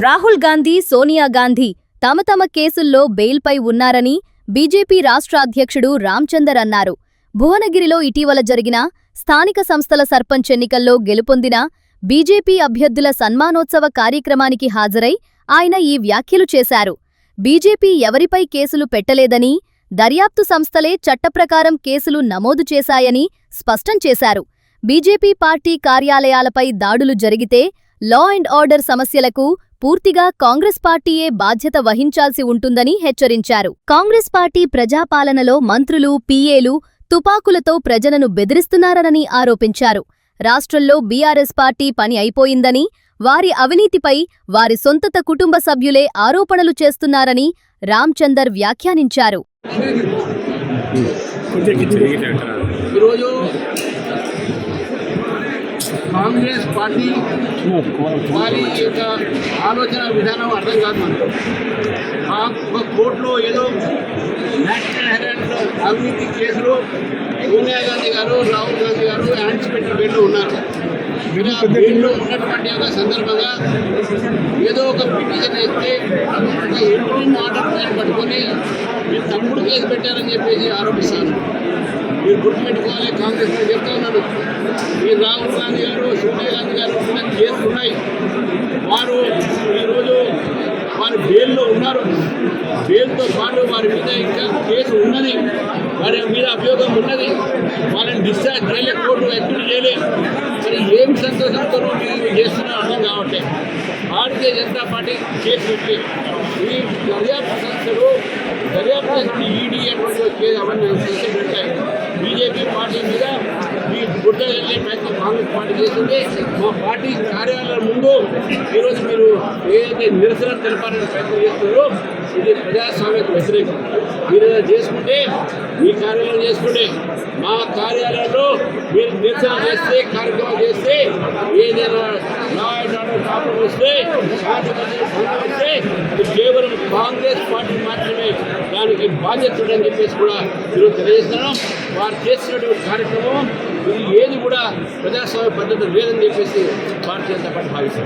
రాహుల్ గాంధీ, సోనియా గాంధీ తమ తమ కేసుల్లో బెయిల్పై ఉన్నారని బీజేపీ రాష్ట్ర అధ్యక్షుడు రాంచందర్ అన్నారు. భువనగిరిలో ఇటీవల జరిగిన స్థానిక సంస్థల సర్పంచ్ ఎన్నికల్లో గెలుపొందిన బీజేపీ అభ్యర్థుల సన్మానోత్సవ కార్యక్రమానికి హాజరై ఆయన ఈ వ్యాఖ్యలు చేశారు. బీజేపీ ఎవరిపై కేసులు పెట్టలేదని, దర్యాప్తు సంస్థలే చట్టప్రకారం కేసులు నమోదు చేశాయని స్పష్టం చేశారు. బీజేపీ పార్టీ కార్యాలయాలపై దాడులు జరిగితే లా అండ్ ఆర్డర్ సమస్యలకు పూర్తిగా కాంగ్రెస్ పార్టీయే బాధ్యత వహించాల్సి ఉంటుందని హెచ్చరించారు. కాంగ్రెస్ పార్టీ ప్రజాపాలనలో మంత్రులు, పీఏలు తుపాకులతో ప్రజలను బెదిరిస్తున్నారని ఆరోపించారు. రాష్ట్రంలో బీఆర్ఎస్ పార్టీ పని అయిపోయిందని, వారి అవినీతిపై వారి సొంత కుటుంబ సభ్యులే ఆరోపణలు చేస్తున్నారని రాంచందర్ వ్యాఖ్యానించారు. కాంగ్రెస్ పార్టీ వారి యొక్క ఆలోచన విధానం అర్థం కాదు. ఒక కోర్టులో ఏదో నేషనల్ హెరాల్డ్ అవినీతి కేసులో సోనియా గాంధీ గారు, రాహుల్ గాంధీ గారు యాంటిసిపేటెడ్ బెయిల్లో ఉన్నారు. బెయిల్లో ఉన్నటువంటి ఒక సందర్భంగా ఏదో ఒక పిటిషన్ వేస్తే ఒక ఇంటర్వ్యూ ఆర్డర్ పట్టుకొని మీరు తప్పుడు కేసు పెట్టారని చెప్పేసి ఆరోపిస్తాను. మీరు గుర్తుపెట్టుకోవాలి, కాంగ్రెస్ చెప్తా ఉన్నాను, మీరు రాహుల్ గాంధీ గారు, సోనియా గాంధీ గారు ఉన్న కేసులు ఉన్నాయి. వారు ఈరోజు వారి బెయిల్లో ఉన్నారు. బెయిల్తో పాటు వారి మీద ఇంకా కేసు ఉన్నది, వారి మీద అభియోగం ఉన్నది. వాళ్ళని డిశ్చార్జ్ చేయలే, కోర్టు ఎత్తులు చేయలే. మరి ఏం సంతోషంతో మీరు చేస్తున్నారో అర్థం కావట్లేదు. భారతీయ జనతా పార్టీ కేసు పెట్టి ఈ దర్యాప్తు సంస్థలు దర్యాప్తు ఈడీ అటువంటి కేసు అవన్నీ సంస్థలు పెట్టాయి. బీజేపీ పార్టీ మీద ఈ గుడ్డ వెళ్ళే ప్రయత్నం కాంగ్రెస్ పార్టీ చేస్తుంది. మా పార్టీ కార్యాలయం ముందు ఈరోజు మీరు ఏదైతే నిరసన తెలపాలని ప్రయత్నం చేస్తున్నారో ఇది ప్రజాస్వామ్యకు వ్యతిరేకం. మీరు ఏదైనా చేసుకుంటే మీ కార్యాలయం చేసుకుంటే, మా కార్యాలయంలో మీరు నిరసన చేస్తే, కార్యక్రమం చేస్తే, ఏదైనా లా అండ్ ఆర్డర్ ప్రాబ్లం వస్తే, వస్తే అది కేవలం కాంగ్రెస్ పార్టీ మాత్రమే దానికి బాధ్యత ఉందని చెప్పేసి కూడా ఈరోజు తెలియజేస్తున్నాం. వారు చేస్తున్నటువంటి కార్యక్రమం ఇది ఏది కూడా ప్రజాస్వామ్య పద్ధతి లేదని చెప్పేసి భారతీయ జనతా పార్టీ భావిస్తారు.